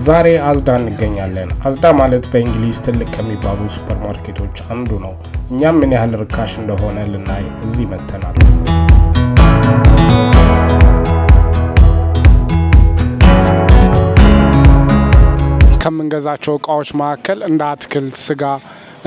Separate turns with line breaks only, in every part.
ዛሬ አዝዳ እንገኛለን። አዝዳ ማለት በእንግሊዝ ትልቅ ከሚባሉ ሱፐርማርኬቶች አንዱ ነው። እኛም ምን ያህል ርካሽ እንደሆነ ልናይ እዚህ መተናል። ከምንገዛቸው እቃዎች መካከል እንደ አትክልት፣ ስጋ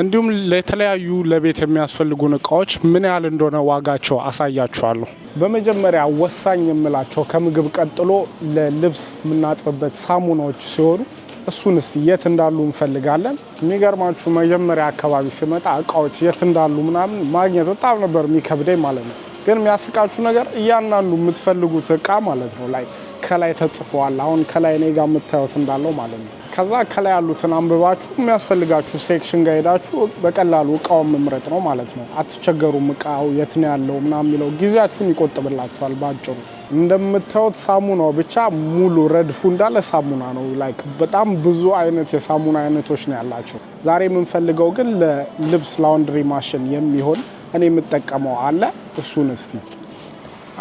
እንዲሁም ለተለያዩ ለቤት የሚያስፈልጉን እቃዎች ምን ያህል እንደሆነ ዋጋቸው አሳያችኋለሁ። በመጀመሪያ ወሳኝ የምላቸው ከምግብ ቀጥሎ ለልብስ የምናጥብበት ሳሙናዎች ሲሆኑ እሱን እስቲ የት እንዳሉ እንፈልጋለን። የሚገርማችሁ መጀመሪያ አካባቢ ሲመጣ እቃዎች የት እንዳሉ ምናምን ማግኘት በጣም ነበር የሚከብደኝ ማለት ነው። ግን የሚያስቃችሁ ነገር እያንዳንዱ የምትፈልጉት እቃ ማለት ነው ላይ ከላይ ተጽፏል። አሁን ከላይ እኔ ጋር የምታዩት እንዳለው ማለት ነው። ከዛ ከላይ ያሉትን አንብባችሁ የሚያስፈልጋችሁ ሴክሽን ጋር ሄዳችሁ በቀላሉ እቃውን መምረጥ ነው ማለት ነው። አትቸገሩም። እቃው የት ነው ያለው ምናምን የሚለው ጊዜያችሁን ይቆጥብላችኋል። ባጭሩ እንደምታዩት ሳሙናው ብቻ ሙሉ ረድፉ እንዳለ ሳሙና ነው። ላይክ በጣም ብዙ አይነት የሳሙና አይነቶች ነው ያላቸው። ዛሬ የምንፈልገው ግን ለልብስ ላውንድሪ ማሽን የሚሆን እኔ የምጠቀመው አለ። እሱን እስቲ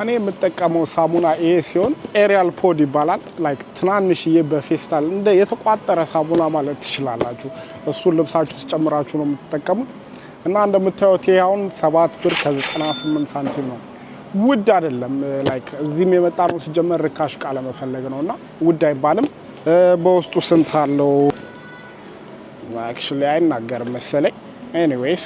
እኔ የምጠቀመው ሳሙና ይሄ ሲሆን ኤሪያል ፖድ ይባላል። ላይክ ትናንሽዬ በፌስታል እንደ የተቋጠረ ሳሙና ማለት ትችላላችሁ። እሱን ልብሳችሁ ውስጥ ጨምራችሁ ነው የምትጠቀሙት እና እንደምታዩት ይሄ አሁን 7 ብር ከ98 ሳንቲም ነው። ውድ አይደለም። ላይክ እዚህም የመጣ ነው ሲጀመር ርካሽ እቃ ለመፈለግ ነውና ውድ አይባልም። በውስጡ ስንት አለው አክቹሊ አይናገርም መሰለኝ። ኤኒዌይስ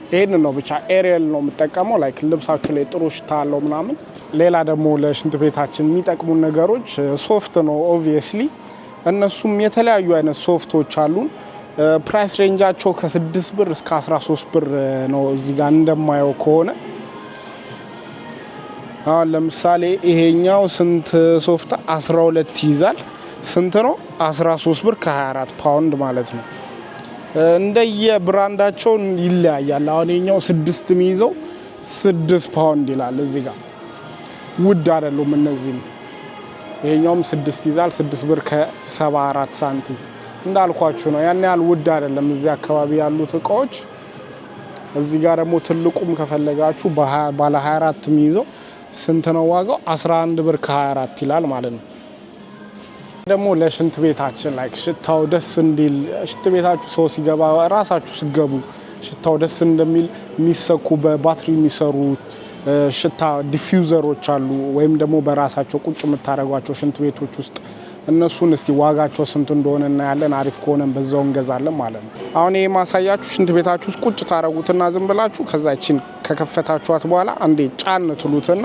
ይሄን ነው ብቻ ኤሪያል ነው የምጠቀመው። ላይክ ልብሳችሁ ላይ ጥሩ ሽታ አለው ምናምን። ሌላ ደግሞ ለሽንት ቤታችን የሚጠቅሙ ነገሮች ሶፍት ነው ኦብቪየስሊ። እነሱም የተለያዩ አይነት ሶፍቶች አሉን። ፕራይስ ሬንጃቸው ከ6 ብር እስከ 13 ብር ነው እዚህ ጋር እንደማየው ከሆነ። አሁን ለምሳሌ ይሄኛው ስንት ሶፍት 12 ይይዛል። ስንት ነው? 13 ብር ከ24 ፓውንድ ማለት ነው። እንደየ ብራንዳቸው ይለያያል። አሁን የኛው 6 የሚይዘው 6 ፓውንድ ይላል እዚህ ጋር። ውድ አይደሉም እነዚህም። ይሄኛውም 6 ይዛል 6 ብር ከ74 ሳንቲም እንዳልኳችሁ ነው። ያን ያህል ውድ አይደለም እዚህ አካባቢ ያሉት እቃዎች። እዚህ ጋር ደግሞ ትልቁም ከፈለጋችሁ ባለ 24 የሚይዘው ስንት ነው ዋጋው? 11 ብር ከ24 ይላል ማለት ነው። ደግሞ ለሽንት ቤታችን ላይክ ሽታው ደስ እንዲል ሽንት ቤታችሁ ሰው ሲገባ ራሳችሁ ሲገቡ ሽታው ደስ እንደሚል የሚሰኩ በባትሪ የሚሰሩ ሽታ ዲፊውዘሮች አሉ። ወይም ደግሞ በራሳቸው ቁጭ የምታደርጓቸው ሽንት ቤቶች ውስጥ እነሱን እስቲ ዋጋቸው ስንት እንደሆነ እናያለን። አሪፍ ከሆነም በዛው እንገዛለን ማለት ነው። አሁን ይሄ ማሳያችሁ ሽንት ቤታችሁ ውስጥ ቁጭ ታደርጉትና ዝም ብላችሁ ከዛችን ከከፈታችኋት በኋላ አንዴ ጫን ትሉትና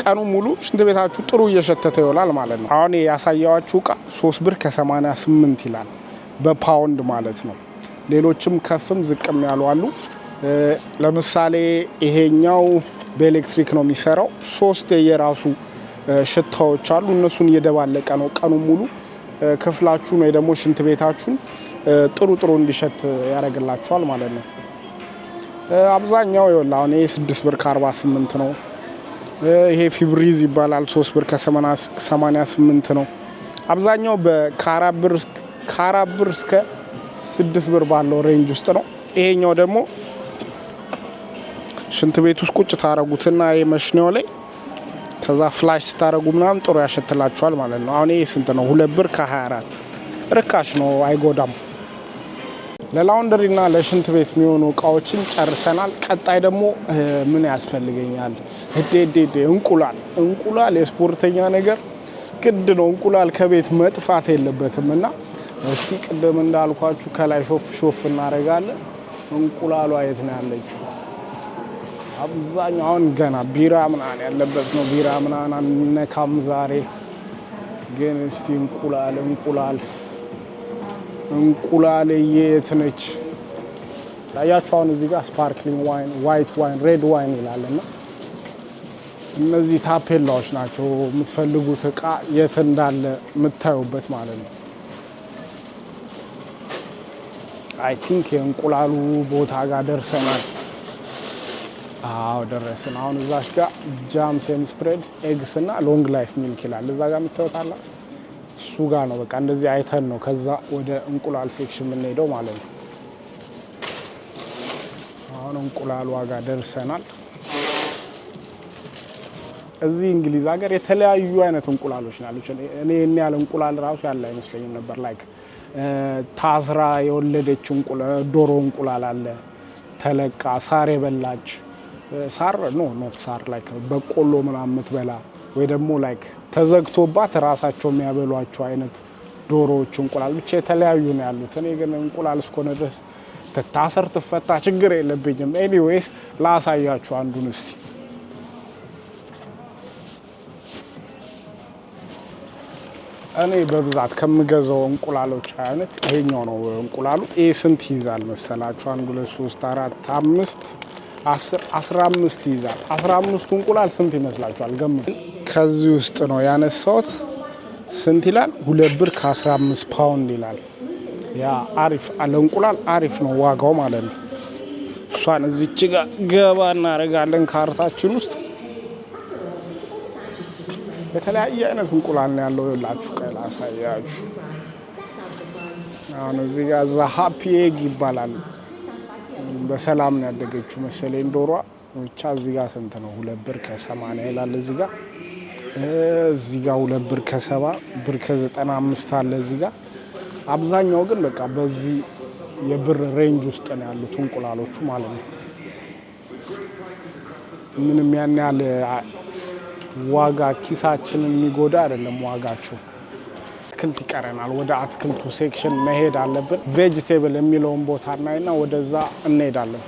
ቀኑ ሙሉ ሽንት ቤታችሁ ጥሩ እየሸተተ ይውላል ማለት ነው። አሁን ያሳያችሁ እቃ 3 ብር ከ88 ይላል በፓውንድ ማለት ነው። ሌሎችም ከፍም ዝቅም ያሉ አሉ። ለምሳሌ ይሄኛው በኤሌክትሪክ ነው የሚሰራው። 3 የራሱ ሽታዎች አሉ። እነሱን እየደባለቀ ነው ቀኑ ሙሉ ክፍላችሁን ወይ ደግሞ ሽንት ቤታችሁን ጥሩ እንዲሸት ያደርግላችኋል ማለት ነው። አብዛኛው ይኸውልህ አሁን ይሄ 6 ብር ከ48 ነው። ይሄ ፊብሪዝ ይባላል 3 ብር ከ88 ነው። አብዛኛው ከ4 ብር እስከ 6 ብር ባለው ሬንጅ ውስጥ ነው። ይሄኛው ደግሞ ሽንት ቤት ውስጥ ቁጭ ታረጉትና የመሽኔው ላይ ከዛ ፍላሽ ስታረጉ ምናምን ጥሩ ያሸትላችኋል ማለት ነው። አሁን ይሄ ስንት ነው? 2 ብር ከ24 ርካሽ ነው፣ አይጎዳም። ለላውንደሪና ለሽንት ቤት የሚሆኑ እቃዎችን ጨርሰናል። ቀጣይ ደግሞ ምን ያስፈልገኛል? እንቁላል የስፖርተኛ ነገር ግድ ነው። እንቁላል ከቤት መጥፋት የለበትም እና እስቲ ቅድም እንዳልኳችሁ ከላይ ሾፍ እናደርጋለን። እንቁላሏ የት ነው ያለችው? አብዛኛው አሁን ገና ቢራ ምናምን ያለበት ነው። ቢራ ምናምን አንነካም ዛሬ ግን እስቲ እንቁላል የት ነች? ታያችሁ አሁን እዚህ ጋር ስፓርክሊንግ ዋይን፣ ዋይት ዋይን፣ ሬድ ዋይን ይላልና እነዚህ ታፔላዎች ናቸው የምትፈልጉት እቃ የት እንዳለ የምታዩበት ማለት ነው። አይ ቲንክ የእንቁላሉ ቦታ ጋር ደርሰናል። አዎ ደረስን። አሁን እዛሽ ጋር ጃምስ ኤንድ ስፕሬድስ ኤግስ እና ሎንግ ላይፍ ሚልክ ይላል። እዛ ጋር የምታዩታላ እሱ ጋር ነው። በቃ እንደዚህ አይተን ነው ከዛ ወደ እንቁላል ሴክሽን የምንሄደው ማለት ነው። አሁን እንቁላል ዋጋ ደርሰናል። እዚህ እንግሊዝ ሀገር የተለያዩ አይነት እንቁላሎች ናቸው። እኔ ያለ እንቁላል ራሱ ያለ አይመስለኝም ነበር። ላይክ ታስራ የወለደች ዶሮ እንቁላል አለ፣ ተለቃ ሳር የበላች ሳር ኖት ሳር ላይክ በቆሎ ምናምን የምትበላ ወይ ደግሞ ላይክ ተዘግቶባት ራሳቸው የሚያበሏቸው አይነት ዶሮዎች እንቁላል ብቻ የተለያዩ ነው ያሉት። እኔ ግን እንቁላል እስከሆነ ድረስ ትታሰር ትፈታ ችግር የለብኝም። ኤኒዌይስ ላሳያችሁ አንዱን እስቲ። እኔ በብዛት ከምገዛው እንቁላሎች አይነት ይሄኛው ነው እንቁላሉ። ስንት ይዛል መሰላችሁ? 1 2 3 4 5 10 15 ይዛል። 15ቱ እንቁላል ስንት ይመስላችኋል? ገምቱ። ከዚህ ውስጥ ነው ያነሳሁት። ስንት ይላል? 2 ብር ከ15 ፓውንድ ይላል። ያ አሪፍ አለ እንቁላል አሪፍ ነው ዋጋው ማለት ነው። እሷን እዚች ጋር ገባ እናደርጋለን ካርታችን ውስጥ። የተለያየ አይነት እንቁላል ነው ያለው። ይላችሁ ቀላ ሳያችሁ አሁን እዚህ ጋር ሃፒ ኤግ ይባላል። በሰላም ነው ያደገችው መሰለኝ ዶሯ። ብቻ እዚህ ጋር ስንት ነው? 2 ብር ከ80 ይላል እዚህ ጋር። እዚህ ጋር 2 ብር ከ70 ብር ከ95 አለ እዚህ ጋር። አብዛኛው ግን በቃ በዚህ የብር ሬንጅ ውስጥ ነው ያሉት እንቁላሎቹ ማለት ነው። ምንም ያን ያህል ዋጋ ኪሳችንን የሚጎዳ አይደለም ዋጋቸው። አትክልት ይቀረናል። ወደ አትክልቱ ሴክሽን መሄድ አለብን። ቬጂቴብል የሚለውን ቦታ እናይና ወደዛ እንሄዳለን።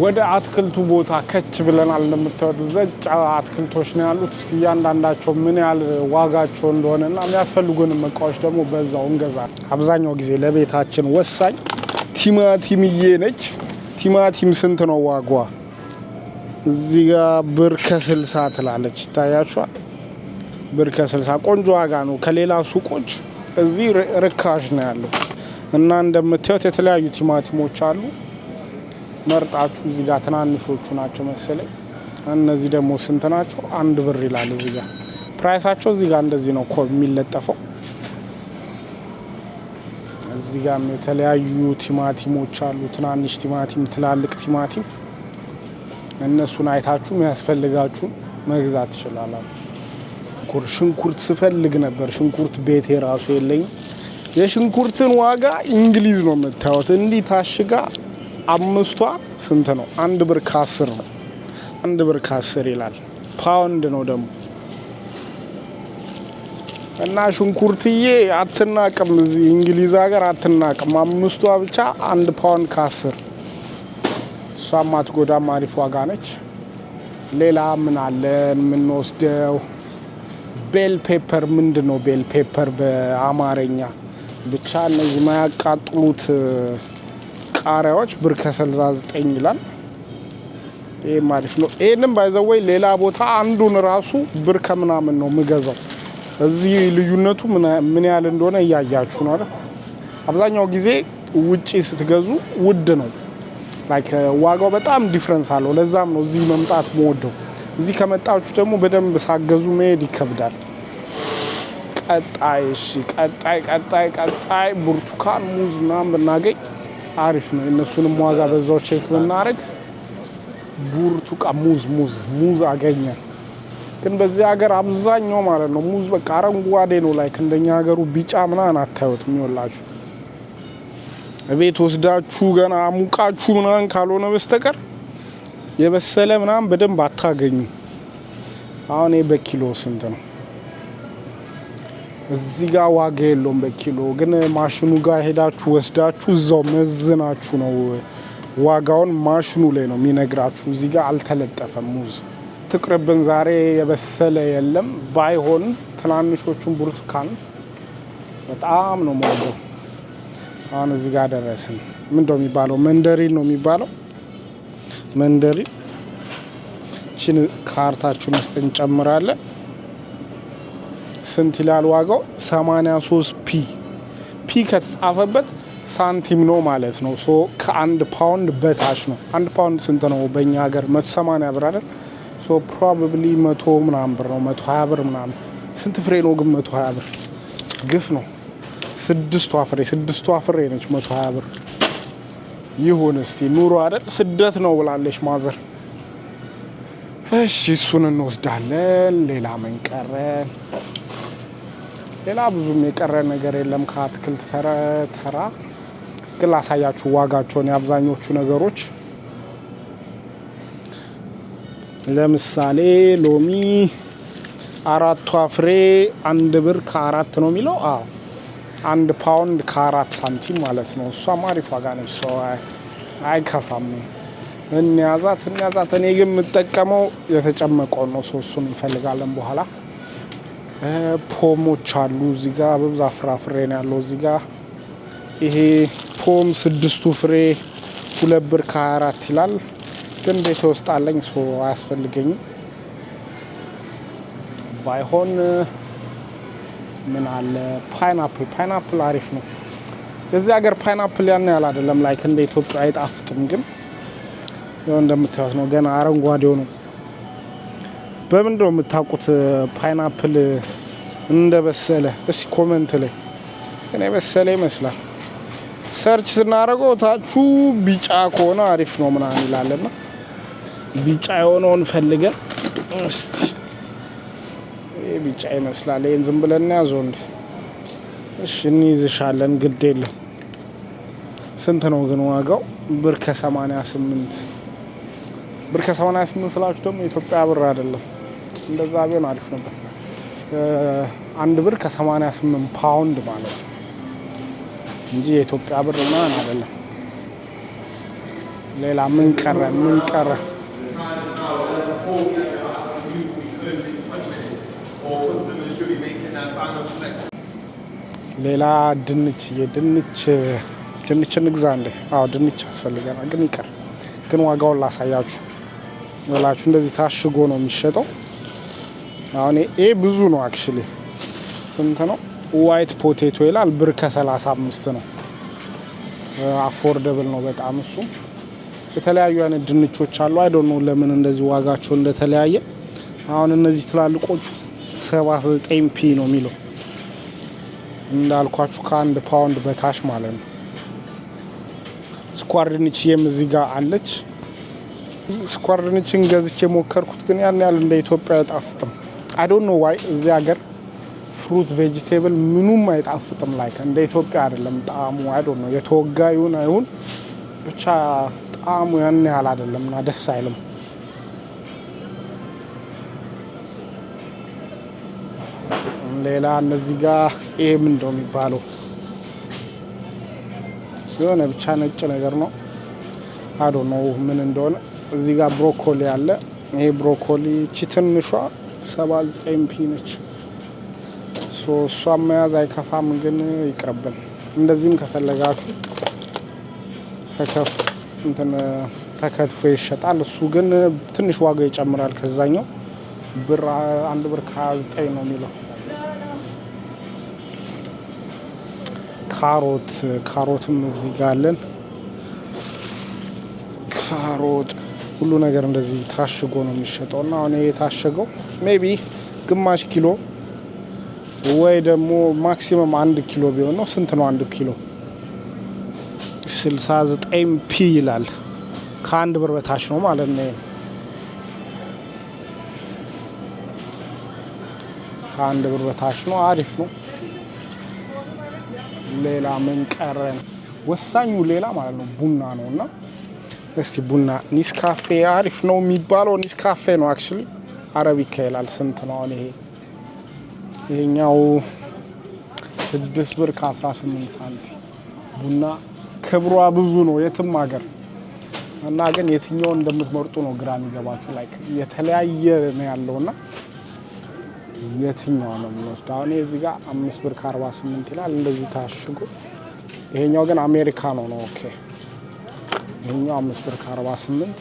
ወደ አትክልቱ ቦታ ከች ብለናል። እንደምታዩት ዘጭ አትክልቶች ነው ያሉት። እያንዳንዳቸው ምን ያህል ዋጋቸው እንደሆነና የሚያስፈልጉንም እቃዎች ደግሞ በዛው እንገዛለን። አብዛኛው ጊዜ ለቤታችን ወሳኝ ቲማቲምዬ ነች። ቲማቲም ስንት ነው ዋጋዋ? እዚህ ጋር ብር ከ60 ትላለች። ይታያችኋል? ብር ከ60 ቆንጆ ዋጋ ነው። ከሌላ ሱቆች እዚህ ርካሽ ነው ያለው እና እንደምታዩት የተለያዩ ቲማቲሞች አሉ። መርጣችሁ እዚህ ጋር ትናንሾቹ ናቸው መሰለኝ። እነዚህ ደግሞ ስንት ናቸው? 1 ብር ይላል እዚህ ጋር ፕራይሳቸው። እዚህ ጋር እንደዚህ ነው የሚለጠፈው። እዚህ ጋር የተለያዩ ቲማቲሞች አሉ። ትናንሽ ቲማቲም፣ ትላልቅ ቲማቲም። እነሱን አይታችሁ የሚያስፈልጋችሁን መግዛት ትችላላችሁ። ሽንኩርት ስፈልግ ነበር። ሽንኩርት ቤቴ ራሱ የለኝም። የሽንኩርትን ዋጋ እንግሊዝ ነው የምታዩት። እንዲህ ታሽጋ 5ቷ ስንት ነው? 1 ብር ከ10 ነው። 1 ብር ከ10 ይላል። ፓውንድ ነው ደግሞ እና ሽንኩርትዬ አትናቅም። እዚህ እንግሊዝ ሀገር አትናቅም። 5ቷ ብቻ 1 ፓውንድ ከ10። እሷም አትጎዳም። አሪፍ ዋጋ ነች። ሌላ ምን አለ የምንወስደው? ቤል ፔፐር ምንድን ነው? ቤል ፔፐር በአማርኛ ብቻ እነዚህ ማያቃጥሉት ቃሪያዎች ብር ከ69 ይላል። ይሄም አሪፍ ነው። ይሄንም ባይዘወይ ሌላ ቦታ አንዱን ራሱ ብር ከምናምን ነው የምገዛው። እዚህ ልዩነቱ ምን ያህል እንደሆነ እያያችሁ ነው አይደል? አብዛኛው ጊዜ ውጪ ስትገዙ ውድ ነው። ላይክ ዋጋው በጣም ዲፍረንስ አለው። ለዛም ነው እዚህ መምጣት የምወደው። እዚህ ከመጣችሁ ደግሞ በደንብ ሳገዙ መሄድ ይከብዳል። ቀጣይ ብርቱካን፣ ሙዝ ምናምን ብናገኝ አሪፍ ነው። እነሱንም ዋጋ በዛው ቼክ ብናደርግ ብርቱካን፣ ሙዝ አገኘን። ግን በዚህ ሀገር አብዛኛው ማለት ነው ሙዝ በቃ አረንጓዴ ነው። ላይክ እንደኛ ሀገሩ ቢጫ ምናምን አታዩት የሚወላችሁ። ቤት ወስዳችሁ ገና አሙቃችሁ ምናምን ካልሆነ በስተቀር የበሰለ ምናምን በደንብ አታገኙ። አሁን በኪሎ ስንት ነው? እዚህ ጋር ዋጋ የለውም በኪሎ። ግን ማሽኑ ጋር ሄዳችሁ ወስዳችሁ እዛው መዝናችሁ ነው ዋጋውን ማሽኑ ላይ ነው የሚነግራችሁ። እዚህ ጋር አልተለጠፈም ሙዝ። ትቅርብን ዛሬ የበሰለ የለም። ባይሆን ትናንሾቹን ብርቱካን በጣም ነው የምወደው። አሁን እዚህ ጋር ደረስን። ምንድነው የሚባለው? መንደሪን ነው የሚባለው። መንደሪን ችን ካርታችን ውስጥ እንጨምራለን። ስንት ይላል ዋጋው? 83 ፒ ከተጻፈበት ሳንቲም ነው ማለት ነው። ሶ ከአንድ ፓውንድ በታች ነው። አንድ ፓውንድ ስንት ነው በእኛ ሀገር? 180 ብር አይደል? ሶ ፕሮባብሊ 100 ምናምን ብር ነው፣ 120 ብር ምናምን። ስንት ፍሬ ነው ግን 120 ብር? ግፍ ነው። ስድስቷ ፍሬ ነች 120 ብር። ይሁን እስቲ ኑሮ አይደል? ስደት ነው ብላለች ማዘር። እሺ እሱን እንወስዳለን። ሌላ ምን ቀረን? ሌላ ብዙም የቀረ ነገር የለም ከአትክልት ተራ ግን ላሳያችሁ ዋጋቸውን የአብዛኞቹ ነገሮች። ለምሳሌ ሎሚ 4ቷ ፍሬ 1 ብር ከ4 ነው የሚለው። አዎ 1 ፓውንድ ከ4 ሳንቲም ማለት ነው። እሷም አሪፍ ዋጋ ነች። ሰው አይከፋም። እንያዛት። እኔ ግን የምጠቀመው የተጨመቀውን ነው። እሱን እንፈልጋለን በኋላ። ፖሞች አሉ እዚህ ጋር በብዛት ፍራፍሬ ነው ያለው እዚህ ጋር። ይሄ ፖም 6ቱ ፍሬ 2 ብር ከ24 ይላል። ግን ቤት ውስጥ አለኝ አያስፈልገኝም። ባይሆን ምን አለ ፓይናፕል አሪፍ ነው። የዚህ ሀገር ፓይናፕል ያን ያህል አይደለም፣ ላይክ እንደ ኢትዮጵያ አይጣፍጥም። ግን ያው እንደምታዩት ነው፣ ገና አረንጓዴው ነው። በምንድን ነው የምታውቁት ፓይናፕል እንደበሰለ? እስኪ ኮመንት ላይ። እኔ በሰለ ይመስላል። ሰርች ስናደርገው ታቹ ቢጫ ከሆነ አሪፍ ነው ምናምን ይላልና ቢጫ የሆነውን ፈልገን እስቲ። ይሄ ቢጫ ይመስላል። ይሄን ዝም ብለን ያዘው እንዴ? እሺ እንይዝሻለን፣ ግድ የለም። ስንት ነው ግን ዋጋው? ብር ከ88 ብር ከ88 ስላችሁ ደግሞ ኢትዮጵያ ብር አይደለም። እንደዛ ቢሆን አሪፍ ነበር። 1 ብር ከ88 ፓውንድ ማለት ነው እንጂ የኢትዮጵያ ብር ምናምን አይደለም። ሌላ ምን ቀረ? ሌላ ድንች እንግዛ እንዴ? አዎ ድንች ያስፈልገናል። ግን ዋጋውን ላሳያችሁ ወላችሁ። እንደዚህ ታሽጎ ነው የሚሸጠው። አሁን ይሄ ብዙ ነው አክቹሊ። ስንት ነው? ዋይት ፖቴቶ ይላል። ብር ከ35 ነው። አፎርደብል ነው በጣም። እሱ የተለያዩ አይነት ድንቾች አሉ። አይ ዶንት ኖ ለምን እንደዚህ ዋጋቸው እንደተለያየ። አሁን እነዚህ ትላልቆቹ 79 ፒ ነው የሚለው እንዳልኳችሁ ከ1 ፓውንድ በታች ማለት ነው። ስኳር ድንችም እዚህ ጋር አለች። ስኳር ድንችን ገዝቼ ሞከርኩት፣ ግን ያን ያህል እንደ ኢትዮጵያ አይጣፍጥም። አይ ዶንት ኖ ዋይ። እዚህ ሀገር ፍሩት ቬጂቴብል ምኑም አይጣፍጥም። ላይክ እንደ ኢትዮጵያ አይደለም ጣዕሙ። አይ ዶንት ኖ የተወጋ ይሁን ብቻ ጣዕሙ ያን ያህል አይደለም እና ደስ አይልም። ሌላ እነዚህ ጋር ይሄ ምንድን ነው የሚባለው? የሆነ ብቻ ነጭ ነገር ነው። አይ ዶንት ኖ ምን እንደሆነ። እዚህ ጋር ብሮኮሊ አለ። ይሄ ብሮኮሊ ትንሿ 79 ፒ ነች። እሷን መያዝ አይከፋም፣ ግን ይቅርብን። እንደዚህም ከፈለጋችሁ ተከትፎ ይሸጣል። እሱ ግን ትንሽ ዋጋ ይጨምራል ከዛኛው። 1 ብር ከ29 ነው የሚለው። ካሮትም እዚህ ጋር አለን። ካሮት ሁሉ ነገር እንደዚህ ታሽጎ ነው የሚሸጠው እና አሁን የታሸገው ሜቢ ግማሽ ኪሎ ወይ ደግሞ ማክሲመም 1 ኪሎ ቢሆን ነው። ስንት ነው 1 ኪሎ? 69 ፒ ይላል። ከ1 ብር በታች ነው ማለት ነው። ከ1 ብር በታች ነው። አሪፍ ነው። ሌላ ምን ቀረን? ወሳኙ ሌላ ማለት ነው ቡና ነው። እና እስቲ ቡና ኒስካፌ አሪፍ ነው የሚባለው ኒስካፌ ነው አክቹሊ። አረቢካ ይላል። ስንት ነው አሁን? ይሄኛው 6 ብር ከ18 ሳንቲም። ቡና ክብሯ ብዙ ነው የትም ሀገር እና ግን የትኛው እንደምትመርጡ ነው ግራ የሚገባችሁ። ላይክ የተለያየ ነው ያለውና የትኛው ነው የምንወስደው? አሁን እዚህ ጋር 5 ብር ከ48 ይላል እንደዚህ ታሽጎ። ይሄኛው ግን አሜሪካኖ ነው። ኦኬ ይሄኛው 5 ብር ከ48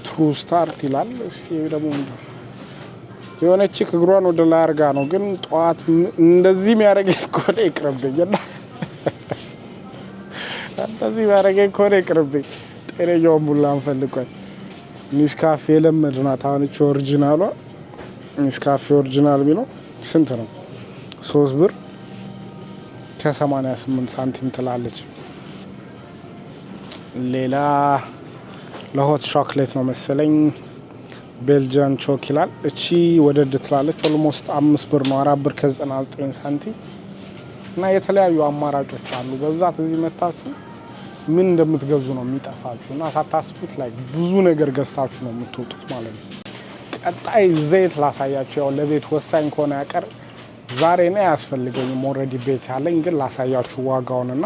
ትሩ ስታርት ይላል። እስቲ ደግሞ የሆነች እግሯን ወደ ላይ አርጋ ነው ግን ጧት እንደዚህ የሚያደርገኝ ከሆነ ይቅርብኝና እንደዚህ የሚያደርገኝ ከሆነ ይቅርብኝ። ጤነኛውን ቡላ እንፈልጓል። ኒስካፌ ለመድናት አሁን እቺ ኦሪጂናሏ ኒስካፌ ኦሪጂናል ቢለው ስንት ነው? 3 ብር ከ88 ሳንቲም ትላለች። ሌላ ለሆት ቾኮሌት ነው መሰለኝ ቤልጂያን ቾክ ይላል። እቺ ወደድ ትላለች። ኦልሞስት 5 ብር ነው 4 ብር ከ99 ሳንቲም እና የተለያዩ አማራጮች አሉ። በብዛት እዚህ መታችሁ ምን እንደምትገዙ ነው የሚጠፋችሁ እና ሳታስቡት ላይ ብዙ ነገር ገዝታችሁ ነው የምትወጡት ማለት ነው። ቀጣይ ዘይት ላሳያችሁ። ያው ለቤት ወሳኝ ከሆነ ያቀር ዛሬ ነው ያስፈልገኝም ኦልሬዲ ቤት ያለኝ ግን ላሳያችሁ ዋጋውንና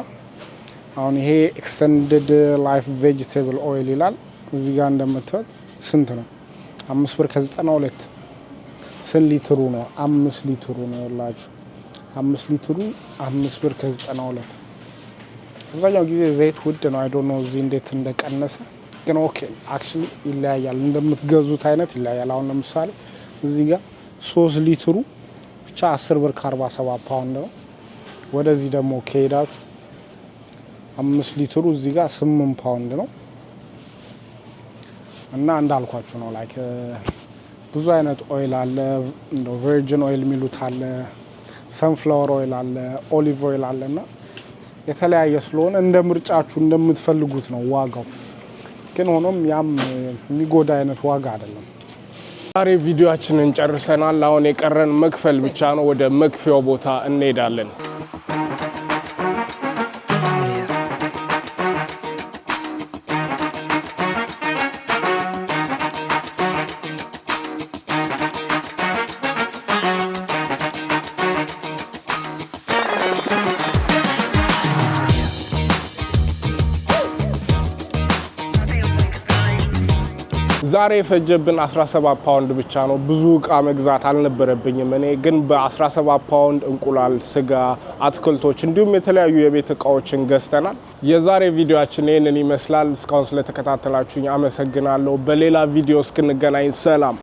አሁን ይሄ ኤክስቴንድድ ላይፍ ቬጂቴብል ኦይል ይላል። እዚህ ጋር እንደምታዩት ስንት ነው? 5 ብር ከ92 ስንት ሊትሩ ነው? 5 ሊትሩ ነው ያላችሁ 5 ሊትሩ 5 ብር ከ92 አብዛኛው ጊዜ ዘይት ውድ ነው። አይ ዶንት ኖ እዚህ እንዴት እንደቀነሰ ግን ኦኬ አክቹሊ ይለያያል። እንደምትገዙት አይነት ይለያያል። አሁን ለምሳሌ እዚህ ጋር 3 ሊትሩ ብቻ 10 ብር ከ47 ፓውንድ ነው። ወደዚህ ደግሞ ከሄዳችሁ 5 ሊትሩ እዚህ ጋር 8 ፓውንድ ነው እና እንዳልኳችሁ ነው ላይክ ብዙ አይነት ኦይል አለ። እንደው ቨርጂን ኦይል የሚሉት አለ፣ ሰንፍላወር ኦይል አለ፣ ኦሊቭ ኦይል አለና የተለያየ ስለሆነ እንደ ምርጫችሁ እንደምትፈልጉት ነው ዋጋው። ግን ሆኖም ያም የሚጎዳ አይነት ዋጋ አይደለም። ዛሬ ቪዲዮአችንን ጨርሰናል። አሁን የቀረን መክፈል ብቻ ነው። ወደ መክፈያው ቦታ እንሄዳለን። ዛሬ የፈጀብን 17 ፓውንድ ብቻ ነው። ብዙ እቃ መግዛት አልነበረብኝም። እኔ ግን በ17 ፓውንድ እንቁላል፣ ስጋ፣ አትክልቶች እንዲሁም የተለያዩ የቤት እቃዎችን ገዝተናል። የዛሬ ቪዲዮአችን ይህንን ይመስላል። እስካሁን ስለተከታተላችሁኝ አመሰግናለሁ። በሌላ ቪዲዮ እስክንገናኝ ሰላም።